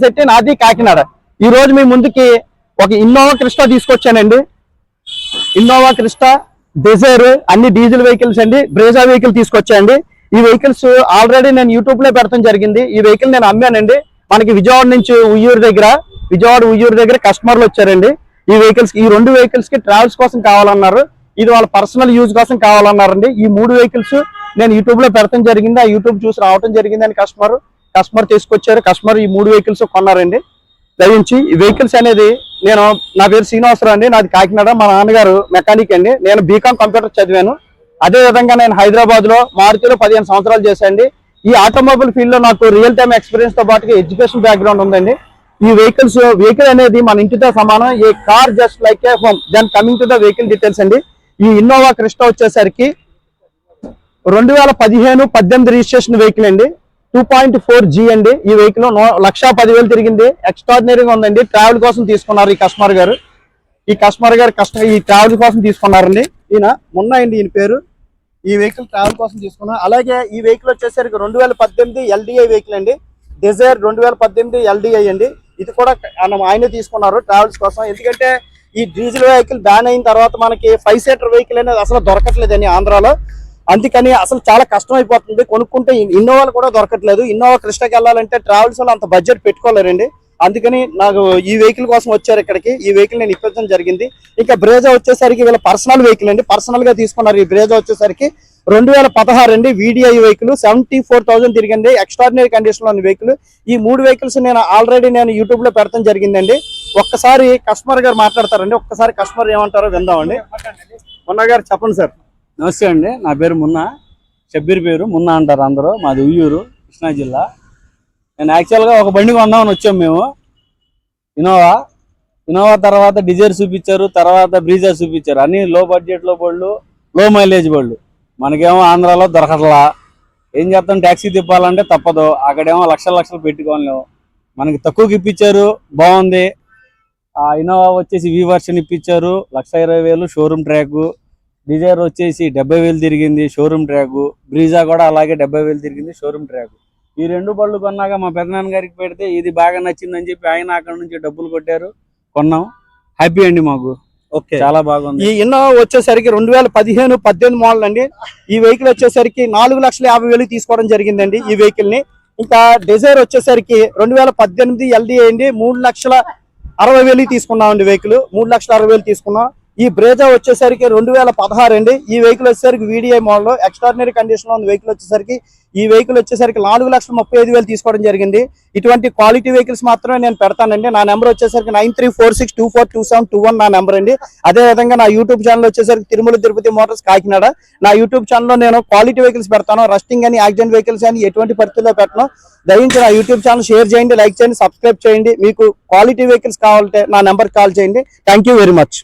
సెట్టి నాది కాకినాడ. ఈ రోజు మీ ముందుకి ఒక ఇన్నోవా క్రిస్టా తీసుకొచ్చానండి. ఇన్నోవా క్రిస్టా, డిజైర్ అన్ని డీజిల్ వెహికల్స్ అండి. బ్రేజా వెహికల్ తీసుకొచ్చాయండి. ఈ వెహికల్స్ ఆల్రెడీ నేను యూట్యూబ్ లో పెడతాం జరిగింది. ఈ వెహికల్ నేను అమ్మానండి. మనకి విజయవాడ నుంచి ఉయ్యూరు దగ్గర కస్టమర్లు వచ్చారండి. ఈ వెహికల్స్, ఈ 2 వెహికల్స్ కి ట్రావెల్స్ కోసం కావాలన్నారు. ఇది వాళ్ళ పర్సనల్ యూజ్ కోసం కావాలన్నారండి. ఈ 3 వెహికల్స్ నేను యూట్యూబ్ లో పెడతాం జరిగింది. ఆ యూట్యూబ్ చూసి రావడం జరిగిందని కస్టమర్ తీసుకొచ్చారు. కస్టమర్ ఈ 3 వెహికల్స్ కొన్నారండి. దయించి ఈ వెహికల్స్ అనేది నా పేరు శ్రీనివాసరావు అండి. నాది కాకినాడ. మా నాన్నగారు మెకానిక్ అండి. నేను బీకామ్ కంప్యూటర్ చదివాను. అదే విధంగా నేను హైదరాబాద్ లో మారుతిలో 15 సంవత్సరాలు చేశానండి. ఈ ఆటోమొబైల్ ఫీల్డ్ లో నాకు రియల్ టైమ్ ఎక్స్పీరియన్స్ తో పాటు ఎడ్యుకేషన్ బ్యాక్గ్రౌండ్ ఉందండి. ఈ వెహికల్ అనేది మన ఇంటితో సమానం. A car just like a home. Then coming to the vehicle details అండి. ఈ ఇన్నోవా క్రిస్టా వచ్చేసరికి 2015-18 రిజిస్ట్రేషన్ వెహికల్ అండి. 2.4G అండి. ఈ వెహికల్ 1,10,000 తిరిగింది. ఎక్స్ట్రాడినరీగా ఉందండి. ట్రావెల్ కోసం తీసుకున్నారు ఈ కస్టమర్ గారు. ఈ ట్రావెల్ కోసం తీసుకున్నారండి. ఈయన మున్నాయండి ఈయన పేరు. ఈ వెహికల్ ట్రావెల్ కోసం తీసుకున్నారు. అలాగే ఈ వెహికల్ వచ్చేసరికి 2018 LDI వెహికల్ అండి. డిజైర్ 2018 LDI అండి. ఇది కూడా ఆయనే తీసుకున్నారు ట్రావెల్స్ కోసం. ఎందుకంటే ఈ డీజిల్ వెహికల్ బ్యాన్ అయిన తర్వాత మనకి 5 సీటర్ వెహికల్ అనేది అసలు దొరకట్లేదండి ఆంధ్రాలో. అందుకని అసలు చాలా కష్టం అయిపోతుంది. కొనుక్కుంటే ఇన్నోవాలు కూడా దొరకట్లేదు. ఇన్నోవా క్రిస్టాకి వెళ్ళాలంటే ట్రావెల్స్ లో అంత బడ్జెట్ పెట్టుకోలేరండి. అందుకని నాకు ఈ వెహికల్ కోసం వచ్చారు ఇక్కడికి. ఈ వెహికల్ నేను ఇప్పించడం జరిగింది. ఇంకా బ్రేజా వచ్చేసరికి వీళ్ళ పర్సనల్ వెహికల్ అండి. పర్సనల్ గా తీసుకున్నారు. ఈ బ్రేజా వచ్చేసరికి 2016 అండి. VDI వెహికల్ 74,000 తిరిగింది. ఎక్స్ట్రాడినరీ కండిషన్ లో ఉన్న వెహికల్. ఈ 3 వెహికల్స్ ఆల్రెడీ నేను యూట్యూబ్ లో పెడతాం జరిగిందండి. ఒక్కసారి కస్టమర్ గారు మాట్లాడతారండి. ఒక్కసారి కస్టమర్ ఏమంటారో విందామండి. మున్నా గారు చెప్పండి సార్. నమస్తే అండి. నా పేరు మున్నా. షబ్బీర్ పేరు మున్నా అంటారు అందరూ. మాది ఉయ్యూరు, కృష్ణా జిల్లా. నేను యాక్చువల్గా ఒక బండి కొందామని వచ్చాము మేము. ఇన్నోవా తర్వాత డిజైర్ చూపించారు, తర్వాత బ్రీజా చూపించారు. అన్ని లో బడ్జెట్లో బళ్ళు, లో మైలేజ్ బళ్ళు. మనకేమో ఆంధ్రాలో దొరకట్లా. ఏం చేస్తాం, ట్యాక్సీ తిప్పాలంటే తప్పదు. అక్కడేమో లక్షలు పెట్టుకోలేము. మనకి తక్కువకి ఇప్పించారు, బాగుంది. ఇన్నోవా వచ్చేసి V వర్షన్ ఇప్పించారు, 1,20,000 షోరూమ్ ట్రాక్. డిజైర్ వచ్చేసి 70,000 తిరిగింది, షోరూమ్ ట్రాక్. బ్రీజా కూడా అలాగే 70,000 తిరిగింది, షోరూమ్ ట్రాక్. ఈ 2 బళ్ళు కొన్నాక మా పెద్దనాన్న గారికి పెడితే ఇది బాగా నచ్చిందని చెప్పి ఆయన అక్కడ నుంచి డబ్బులు కొట్టారు, కొన్నాం. హ్యాపీ అండి మాకు. ఓకే, చాలా బాగుంది. ఈ ఇన్నోవా వచ్చేసరికి 2015-18 మోడల్ అండి. ఈ వెహికల్ వచ్చేసరికి 4,50,000 తీసుకోవడం జరిగిందండి ఈ వెహికల్ ని. ఇంకా డిజైర్ వచ్చేసరికి 2018 LDI అండి. 3,60,000 తీసుకున్నామండి వెహికల్. 3,60,000 తీసుకున్నాం. ఈ బ్రేజా వచ్చేసరికి 2016 అండి. ఈ వెహికల్ వచ్చేసరికి VDI మోడల్, ఎక్స్ట్రాడినరీ కండిషన్ లో ఉన్న వెహికల్ వచ్చేసరికి ఈ వెహికల్ వచ్చేసరికి 4,35,000 తీసుకోవడం జరిగింది. ఇటువంటి క్వాలిటీ వెహికల్స్ మాత్రమే నేను పెడతానండి. నా నెంబర్ వచ్చేసరికి 9346242721 నా నెంబర్ అండి. అదే విధంగా నా యూట్యూబ్ ఛానల్ వచ్చేసరికి తిరుమల తిరుపతి మోటార్స్ కాకినాడ. నా యూట్యూబ్ ఛానల్లో నేను క్వాలిటీ వెహికల్స్ పెడతాను. రస్టింగ్ అని, యాక్సిడెంట్ వెహికల్స్ అని ఎటువంటి పరిస్థితుల్లో పెట్టను. దయించి నా యూట్యూబ్ ఛానల్ షేర్ చేయండి, లైక్ చేయండి, సబ్స్క్రైబ్ చేయండి. మీకు క్వాలిటీ వెహికల్స్ కావాలంటే నా నెంబర్ కాల్ చేయండి. Thank you very much.